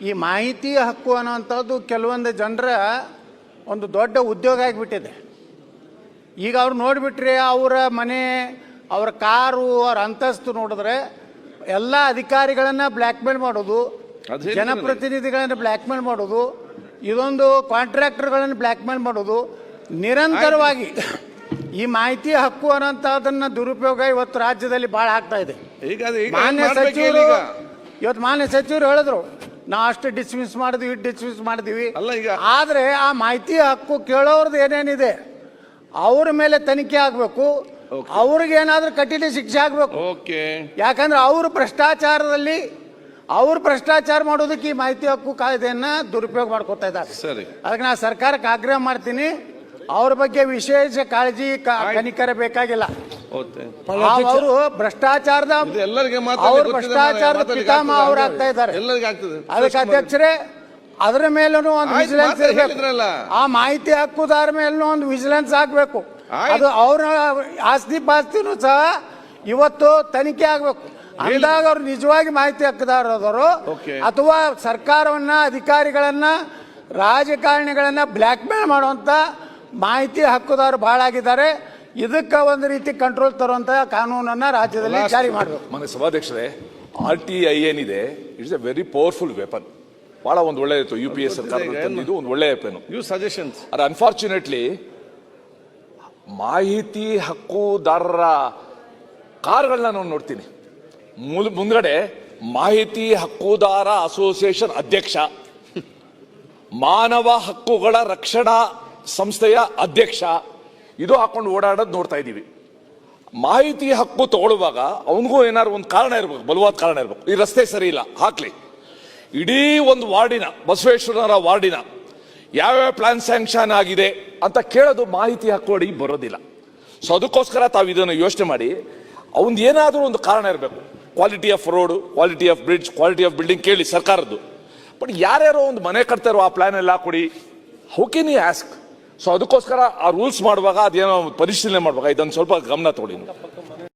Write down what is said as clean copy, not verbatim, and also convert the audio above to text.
ಈ ಮಾಹಿತಿ ಹಕ್ಕು ಅನ್ನೋಂಥದ್ದು ಕೆಲವೊಂದು ಜನರ ಒಂದು ದೊಡ್ಡ ಉದ್ಯೋಗ ಆಗಿಬಿಟ್ಟಿದೆ. ಈಗ ಅವ್ರು ನೋಡಿಬಿಟ್ರೆ ಅವರ ಮನೆ, ಅವರ ಕಾರು, ಅವರ ಅಂತಸ್ತು ನೋಡಿದ್ರೆ ಎಲ್ಲ ಅಧಿಕಾರಿಗಳನ್ನು ಬ್ಲ್ಯಾಕ್ಮೇಲ್ ಮಾಡೋದು, ಜನಪ್ರತಿನಿಧಿಗಳನ್ನು ಬ್ಲ್ಯಾಕ್ಮೇಲ್ ಮಾಡೋದು, ಇದೊಂದು ಕಾಂಟ್ರಾಕ್ಟರ್ಗಳನ್ನು ಬ್ಲ್ಯಾಕ್ಮೇಲ್ ಮಾಡೋದು, ನಿರಂತರವಾಗಿ ಈ ಮಾಹಿತಿ ಹಕ್ಕು ಅನ್ನೋಂಥದ್ದನ್ನು ದುರುಪಯೋಗ ಇವತ್ತು ರಾಜ್ಯದಲ್ಲಿ ಭಾಳ ಆಗ್ತಾ ಇದೆ. ಮಾನ್ಯ ಸಚಿವರು ಹೇಳಿದ್ರು, ನಾವು ಅಷ್ಟು ಡಿಸ್ಮಿಸ್ ಮಾಡಿದ್ವಿ, ಡಿಸ್ಮಿಸ್ ಮಾಡಿದ್ವಿ. ಆದರೆ ಆ ಮಾಹಿತಿ ಹಕ್ಕು ಕೇಳೋರ್ದು ಏನೇನಿದೆ ಅವ್ರ ಮೇಲೆ ತನಿಖೆ ಆಗಬೇಕು, ಅವ್ರಿಗೆ ಏನಾದ್ರೂ ಕಠಿಣ ಶಿಕ್ಷೆ ಆಗಬೇಕು. ಯಾಕಂದ್ರೆ ಅವರು ಭ್ರಷ್ಟಾಚಾರ ಮಾಡೋದಕ್ಕೆ ಈ ಮಾಹಿತಿ ಹಕ್ಕು ಕಾಯ್ದೆಯನ್ನ ದುರುಪಯೋಗ ಮಾಡ್ಕೊತಾ ಇದ್ದಾರೆ. ಅದಕ್ಕೆ ನಾನು ಸರ್ಕಾರಕ್ಕೆ ಆಗ್ರಹ ಮಾಡ್ತೀನಿ, ಅವ್ರ ಬಗ್ಗೆ ವಿಶೇಷ ಕಾಳಜಿ ಕನಿಕರ ಬೇಕಾಗಿಲ್ಲ. ಅವರು ಭ್ರಷ್ಟಾಚಾರದ ಪಿತಾಮಹ ಅವರು ಆಗ್ತಾ ಇದ್ದಾರೆ. ಅದಕ್ಕೆ ಅಧ್ಯಕ್ಷರೇ, ಅದರ ಮೇಲೂ ಒಂದು ವಿಜಿಲೆನ್ಸ್ ಇರಬೇಕು. ಆ ಮಾಹಿತಿ ಹಕ್ಕುದಾರ ಮೇಲೂ ಒಂದು ವಿಜಿಲೆನ್ಸ್ ಆಗ್ಬೇಕು. ಅದು ಅವ್ರ ಆಸ್ತಿ ಪಾಸ್ತಿನೂ ಸಹ ಇವತ್ತು ತನಿಖೆ ಆಗ್ಬೇಕು. ಅಂದಾಗ ಅವ್ರು ನಿಜವಾಗಿ ಮಾಹಿತಿ ಹಕ್ಕುದಾರರು ಅಥವಾ ಸರ್ಕಾರವನ್ನ, ಅಧಿಕಾರಿಗಳನ್ನ, ರಾಜಕಾರಣಿಗಳನ್ನ ಬ್ಲ್ಯಾಕ್ ಮೇಲ್ ಮಾಡುವಂತ ಮಾಹಿತಿ ಹಕ್ಕುದಾರರು ಬಹಳ ಆಗಿದ್ದಾರೆ. ಇದಕ್ಕೆ ಒಂದು ರೀತಿ ಕಂಟ್ರೋಲ್ ತರುವಂತ ಕಾನೂನನ್ನ ರಾಜ್ಯದಲ್ಲಿ ಜಾರಿ ಮಾಡಬೇಕು. ಮನೆ ಸಭಾಧ್ಯಕ್ಷರೇ, RTI ಏನಿದೆ, it's A very powerful weapon. ಬಹಳ ಒಂದು ಒಳ್ಳೆ ಇತ್ತು UPA ಸರ್ಕಾರ ಇದು ಒಂದು ಒಳ್ಳೆ ವೆಪನ್. ಸಜೆಷನ್ಸ್ ಆರ್ ಅನ್ಫಾರ್ಚುನೇಟ್ಲಿ ಮಾಹಿತಿ ಹಕ್ಕುದಾರರ ಕಾರ್ಗಳನ್ನ ನಾನು ನೋಡ್ತೀನಿ. ಮುಂದ್ಗಡೆ ಮಾಹಿತಿ ಹಕ್ಕುದಾರ ಅಸೋಸಿಯೇಷನ್ ಅಧ್ಯಕ್ಷ, ಮಾನವ ಹಕ್ಕುಗಳ ರಕ್ಷಣಾ ಸಂಸ್ಥೆಯ ಅಧ್ಯಕ್ಷ, ಇದು ಹಾಕೊಂಡು ಓಡಾಡೋದು ನೋಡ್ತಾ ಇದ್ದೀವಿ. ಮಾಹಿತಿ ಹಕ್ಕು ತಗೊಳ್ಳುವಾಗ ಅವನಿಗೂ ಏನಾದ್ರು ಒಂದು ಕಾರಣ ಇರಬೇಕು, ಬಲವಾದ ಕಾರಣ ಇರಬೇಕು. ಈ ರಸ್ತೆ ಸರಿ ಇಲ್ಲ, ಹಾಕ್ಲಿ. ಇಡೀ ಒಂದು ವಾರ್ಡಿನ, ಬಸವೇಶ್ವರರ ವಾರ್ಡಿನ ಯಾವ್ಯಾವ ಪ್ಲಾನ್ ಸ್ಯಾಂಕ್ಷನ್ ಆಗಿದೆ ಅಂತ ಕೇಳೋದು ಮಾಹಿತಿ ಹಕ್ಕು ಅಡಿ ಬರೋದಿಲ್ಲ. ಸೊ ಅದಕ್ಕೋಸ್ಕರ ತಾವು ಇದನ್ನು ಯೋಚನೆ ಮಾಡಿ, ಅವನ್ ಏನಾದರೂ ಒಂದು ಕಾರಣ ಇರಬೇಕು. Quality of road, quality of bridge, quality of building ಕೇಳಿ ಸರ್ಕಾರದ್ದು. ಬಟ್ ಯಾರ್ಯಾರೋ ಒಂದು ಮನೆ ಕಟ್ತಾರೋ ಆ ಪ್ಲಾನ್ ಎಲ್ಲ ಕೊಡಿ, how can you ask? So ಅದಕ್ಕೋಸ್ಕರ ಆ ರೂಲ್ಸ್ ಮಾಡುವಾಗ ಅದೇನೋ ಪರಿಶೀಲನೆ ಮಾಡುವಾಗ ಇದನ್ನು ಸ್ವಲ್ಪ ಗಮನ ತಗೊಳ್ಳಿ.